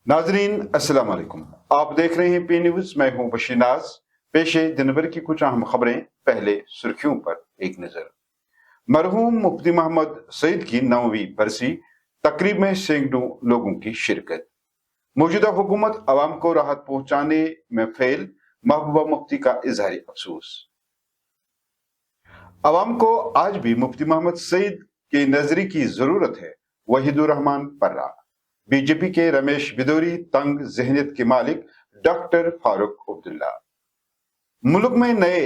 नाजरीन अस्सलाम वालेकुम। आप देख रहे हैं पी न्यूज, मैं हूं बशीर नाज। पेश है दिन भर की कुछ अहम खबरें। पहले सुर्खियों पर एक नजर। मरहूम मुफ्ती मोहम्मद सईद की 9वीं बरसी, तकरीब में सैकड़ों लोगों की शिरकत। मौजूदा हुकूमत अवाम को राहत पहुंचाने में फेल, महबूबा मुफ्ती का इजहार अफसोस। अवाम को आज भी मुफ्ती मोहम्मद सईद की नजरी की जरूरत है, वहीदुर रहमान पर्रा। बीजेपी के रमेश बिदोरी तंग जहनियत के मालिक डॉक्टर फारूक अब्दुल्ला। मुल्क में नए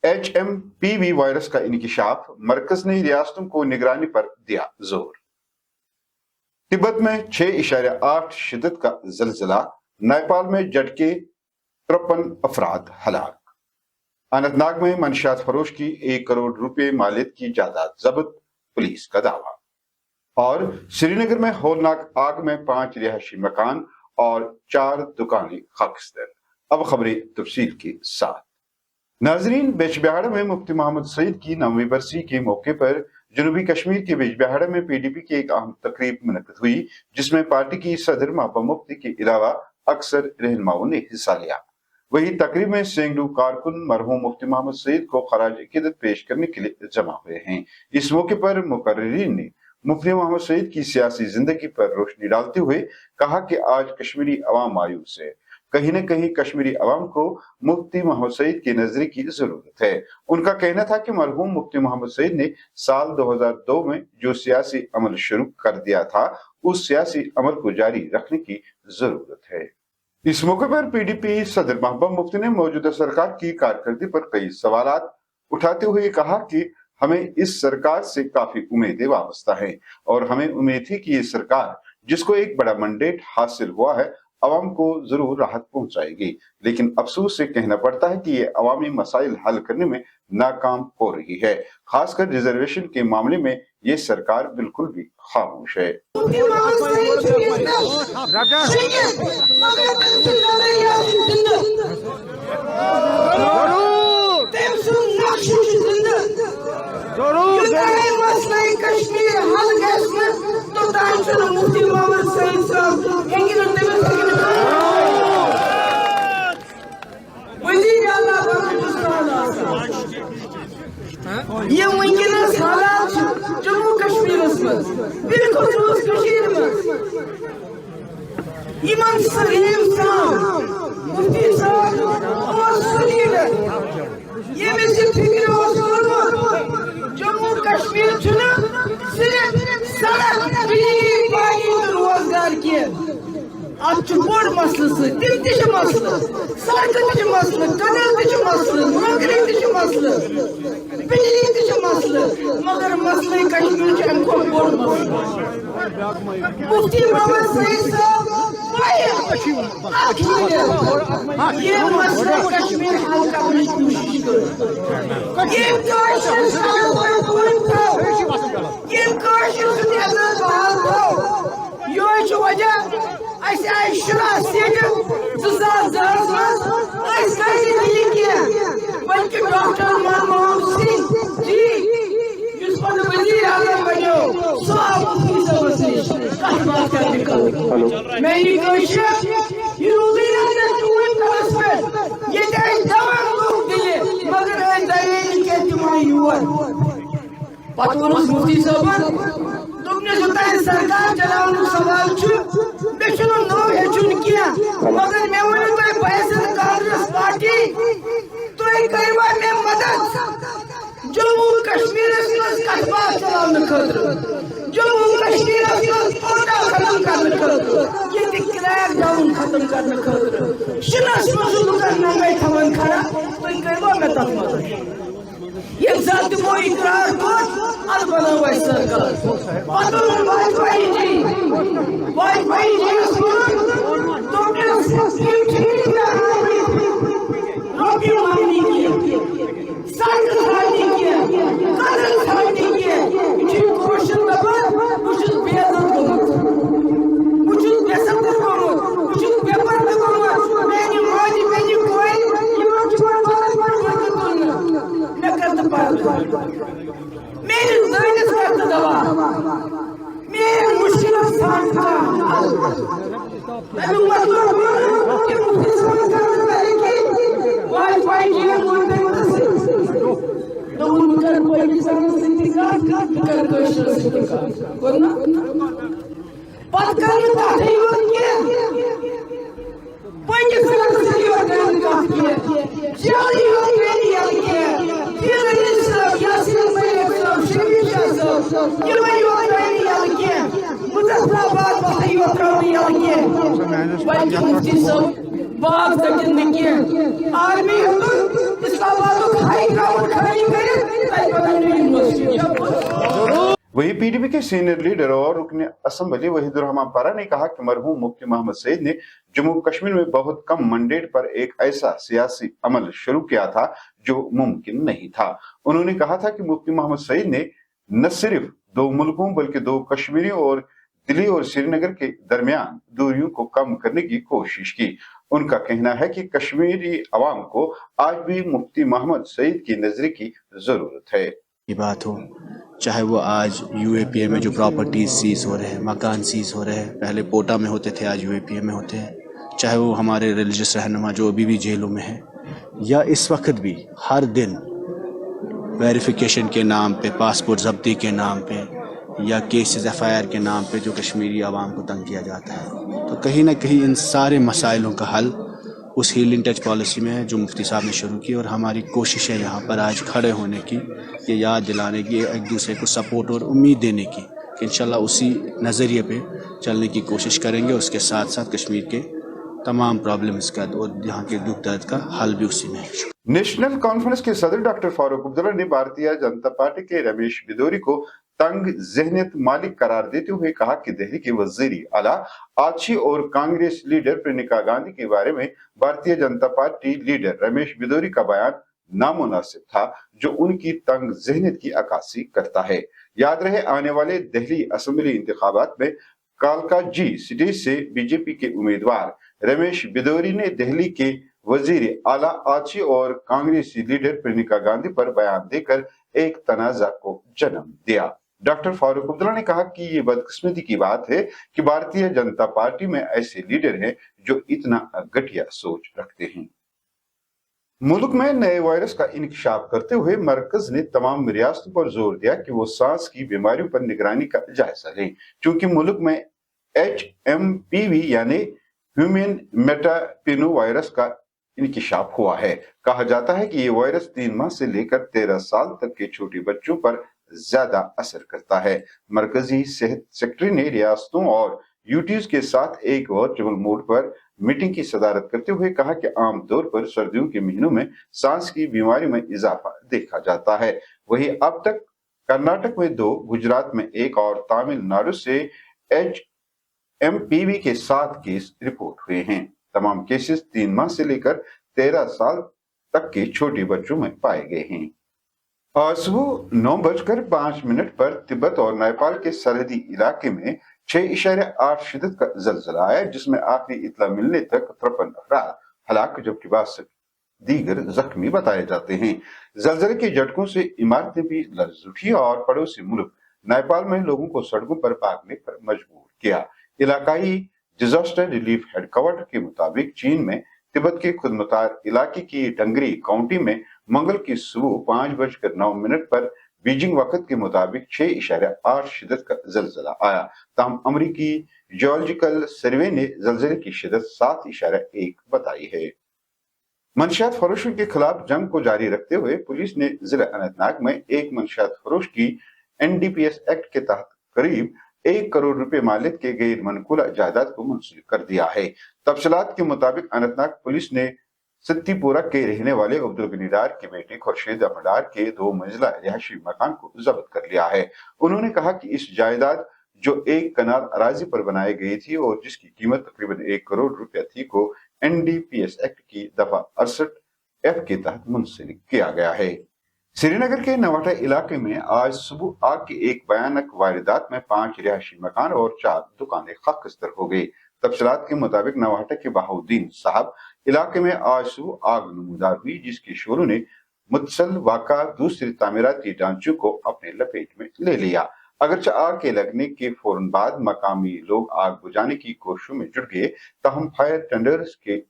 HMPV वायरस का इंकिशाफ, मरकज ने रियासतों को निगरानी पर दिया जोर। तिब्बत में 6.8 शिद्दत का जलजला, नेपाल में झटके 53 अफराद हलाक। अनंतनाग में मंशियात फरोश की 1 करोड़ रुपए मालियत की जायदाद जब्त, पुलिस का दावा। और श्रीनगर में होलनाक आग में 5 रिहायशी मकान और 4 दुकानें खाकस्तर। अब खबरें तफसील के साथ। नाजरीन, बिजबिहाड़ा में मुफ्ती मोहम्मद सईद की 9वीं बरसी के मौके पर जनूबी कश्मीर के बिजबिहाड़ा में PDP की एक अहम तकरीब मुनक्किद हुई, जिसमें पार्टी की सदर महबूबा मुफ्ती के अलावा अक्सर रहनुमाओं ने हिस्सा लिया। वही तकरीब में सैकड़ों कारकुन मरहूम मुफ्ती मोहम्मद सईद को खराज अकीदत पेश करने के लिए जमा हुए हैं। इस मौके पर मुकर्रिरीन ने मुफ्ती मोहम्मद सईद की सियासी जिंदगी पर रोशनी डालते हुए कहा कि आज कश्मीरी अवाम मायूस है। कहीं न कहीं कश्मीरी अवाम को मुफ्ती मोहम्मद सईद की नजरी की जरूरत है। उनका कहना था कि मरहूम मुफ्ती मोहम्मद सईद ने साल 2002 में जो सियासी अमल शुरू कर दिया था, उस सियासी अमल को जारी रखने की जरूरत है। इस मौके पर PDP सदर महबूबा मुफ्ती ने मौजूदा सरकार की कारकर्दगी पर कई सवालात उठाते हुए कहा कि हमें इस सरकार से काफी उम्मीदें वाबस्ता हैं और हमें उम्मीद थी कि ये सरकार, जिसको एक बड़ा मैंडेट हासिल हुआ है, अवाम को जरूर राहत पहुंचाएगी। लेकिन अफसोस से कहना पड़ता है कि ये अवामी मसाइल हल करने में नाकाम हो रही है। खासकर रिजर्वेशन के मामले में ये सरकार बिल्कुल भी खामोश है। ये वंकस हालात जम्मू कश्मीर बिल्कुल सलीम मुफ्ती ये फिक्र जम्मू कश्मीर सिर्फ सड़क रोजगार की बोड़ मसल मसल सड़क मसल कनल मसल नौकरी मसल बिजली मसल मगर मसले कश्मीर बोड़ मुफ्ती मोहम्मद सईद ये मसला कश्मीर हल करने की कोशिश वजह शुरा सीट 2010 बल्कि डॉक्टर मनमोहन सिंह जी जिस पर वजीर आजम बनो मेरी कोशिश ये दिले मगर पत मुफ्ती साहब सरकार चलाने सवाल नो हेचुन किया मगर मैं वो फैसल कांग्रेस पार्टी तो करवा में मदद जम्मू कश्मीर कस्बा चलाने जम्मू कश्मीर कोटा खत्म करने ये क्रैक डाउन खत्म करने शिनस मजूद करना में थवन खड़ा तो करवा में तक मदद ये जात को इकरार को अल बनावा सरकार पतन वाजपेयी जी तो रोटी मांगनी की सड़क खानी की कदर खानी की जी क्वेश्चन पेपर कुछ बेहतर कुछ बेसतर कुछ पेपर में मेरी माजी मेरी कोई मेरे ज़हन से दवा मेरे मुश्किल स्थान का अभी मतलब कि मुफ्ती साहब करने पहले की वाईफाई के बोलते तो उनका कोई किसान सिंडिकेट कर कोशिश सिंडिकेट कोना पत्कर का नहीं होती पंच साल से ये काम किया जाली हो गई है फिर इस यासीन में शमीर साहब ये वही हो गई है मुजफ्फराबाद वही हो गई है वही मुफ्ती साहब बात तक नहीं आर्मी इस्लामाबाद हाई ग्राउंड खड़ी करे वही पीडीपी के सीनियर लीडर और रुकन असेंबली वहीदुर रहमान पारा ने कहा कि मरहूम मुफ्ती मोहम्मद सईद ने जम्मू कश्मीर में बहुत कम मंडेट पर एक ऐसा सियासी अमल शुरू किया था जो मुमकिन नहीं था। उन्होंने कहा था कि मुफ्ती मोहम्मद सईद ने न सिर्फ दो मुल्कों बल्कि दो कश्मीरियों और दिल्ली और श्रीनगर के दरमियान दूरियों को कम करने की कोशिश की। उनका कहना है कि कश्मीरी अवाम को आज भी मुफ्ती मोहम्मद सईद की नजर की जरूरत है। ये बात हो, चाहे वो आज यूएपीए में जो प्रॉपर्टीज सीज हो रहे हैं, मकान सीज हो रहे हैं, पहले पोटा में होते थे आज यूएपीए में होते हैं, चाहे वो हमारे रिलीजियस रहनुमा जो अभी भी जेलों में हैं, या इस वक्त भी हर दिन वेरिफिकेशन के नाम पे, पासपोर्ट जब्ती के नाम पे या केसेस एफआईआर के नाम पे जो कश्मीरी आवाम को तंग किया जाता है। तो कहीं ना कहीं इन सारे मसाइलों का हल उस हीलिंग टच पॉलिसी में है जो मुफ्ती साहब ने शुरू की, और हमारी कोशिश है यहाँ पर आज खड़े होने की, ये याद दिलाने की, एक दूसरे को सपोर्ट और उम्मीद देने की कि इंशाल्लाह उसी नज़रिए पे चलने की कोशिश करेंगे। उसके साथ साथ कश्मीर के तमाम प्रॉब्लम्स का और यहाँ के दुख दर्द का हल भी उसी में है। नेशनल कॉन्फ्रेंस के सदर डॉक्टर फारूक अब्दुल्ला ने भारतीय जनता पार्टी के रमेश बिदोरी को तंग जहनियत मालिक करार देते हुए कहा कि दिल्ली के वजीर आला आची और कांग्रेस लीडर प्रियंका गांधी के बारे में भारतीय जनता पार्टी लीडर रमेश बिदोरी का बयान नामुनासिब था, जो उनकी तंग जहनियत की अक्कासी करता है। याद रहे, आने वाले दिल्ली असेंबली इंतखाबात में कालका जी सीट से बीजेपी के उम्मीदवार रमेश बिदोरी ने दिल्ली के वजीर आला आची और कांग्रेसी लीडर प्रियंका गांधी पर बयान देकर एक तनाजा को जन्म दिया। डॉक्टर फारूक अब्दुल्ला ने कहा कि ये बदकिस्मती की बात है कि भारतीय जनता पार्टी में ऐसे लीडर हैं जो इतना घटिया सोच रखते हैं। मुल्क में नए वायरस का इंकशाफ करते हुए मरकज ने तमाम रियासतों पर जोर दिया कि वो सांस की बीमारियों पर निगरानी का जायजा लें, क्योंकि मुल्क में HMPV यानी ह्यूमन मेटापेनो वायरस का इंकशाफ हुआ है। कहा जाता है कि ये वायरस 3 माह से लेकर 13 साल तक के छोटे बच्चों पर ज्यादा असर करता है। मरकजी सेहत सेक्रेटरी ने रियासतों और यूटीज के साथ एक वर्चुअल मोड पर मीटिंग की सदारत करते हुए कहा कि आम तौर पर सर्दियों के महीनों में सांस की बीमारी में इजाफा देखा जाता है। वहीं अब तक कर्नाटक में 2, गुजरात में 1 और तमिलनाडु से HMPV के 7 केस रिपोर्ट हुए हैं। तमाम केसेस 3 माह से लेकर 13 साल तक के छोटे बच्चों में पाए गए हैं। आज सुबह 9:05 पर तिब्बत और नेपाल के सरहदी इलाके में 6.8 शिद्दत का जलजला आया, जिसमें आखिरी इत्तला मिलने तक 53 अफराद हलाक जबकि 62 दीगर जख्मी बताए जाते हैं। जलजले के झटकों से इमारतें भी लर्ज उठी और पड़ोसी मुल्क नेपाल में लोगों को सड़कों पर भागने पर मजबूर किया। इलाकाई डिजास्टर रिलीफ हेडक्वार्टर के मुताबिक चीन में तिब्बत के खुदमुख्तार इलाके की डंगरी काउंटी में मंगल की सुबह 5:09 पर बीजिंग वक्त के मुताबिक 6.8 शिद्दत का जलजला आया। ताहम अमरीकी जियोलॉजिकल सर्वे ने जलजले की शिद्दत 7.1 बताई है। मंशियात फरोशों के खिलाफ जंग को जारी रखते हुए पुलिस ने जिला अनंतनाग में एक मंशियात फरोश की NDPS एक्ट के तहत करीब 1 करोड़ रुपए मालियत के गैर मनकूला जायदाद को मंसूर कर दिया है। तफसीलात के मुताबिक अनंतनाग पुलिस ने सिद्दीपुरा के रहने वाले अब्दुल गनी डार के बेटे खुर्शीद अहमद डार के 2 मंजिला रिहायशी मकान को जब्त कर लिया है। उन्होंने कहा कि इस जायदाद जो 1 कनाल अराजी पर बनाई गई थी और जिसकी कीमत तकरीबन 1 करोड़ रुपया थी को NDPS एक्ट की दफा 68F के तहत मुंसलिक किया गया है। श्रीनगर के नवाटा इलाके में आज सुबह आग की एक भयानक वारदात में 5 रिहायशी मकान और 4 दुकानें खाकस्तर हो गई। तफसीलात के मुताबिक नवाटा के बहाउद्दीन साहब इलाके में आज सुबह आग नमूदार हुई, जिसकी शोरों ने मुतसल वाका दूसरे तामीराती ढांचों को अपने लपेट में ले लिया। اگرچہ آگ کے لگنے کے فوراً بعد مقامی لوگ آگ بجھانے کی کوششوں میں جٹ گئے، تاہم فائر ٹینڈرز کے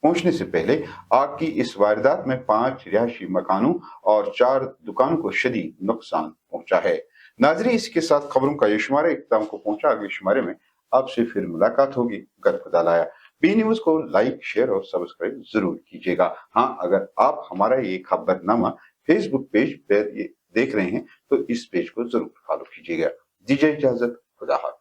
پہنچنے سے پہلے آگ کی اس واردات میں 5 رہائشی مکانوں اور 4 دکانوں کو شدید نقصان پہنچا ہے۔ ناظرین، اس کے ساتھ خبروں کا یہ شمارہ اختتام کو پہنچا۔ اگلے شمارے میں آپ سے پھر ملاقات ہوگی۔ گر خدا لایا۔ بی نیوز کو لائک، شیئر اور سبسکرائب ضرور کیجیے گا۔ ہاں، اگر آپ ہمارا یہ خبر نامہ فیس بک پیج پر دیکھ رہے ہیں تو اس پیج کو ضرور فالو کیجیے گا۔ دیجیے اجازت، خدا حافظ۔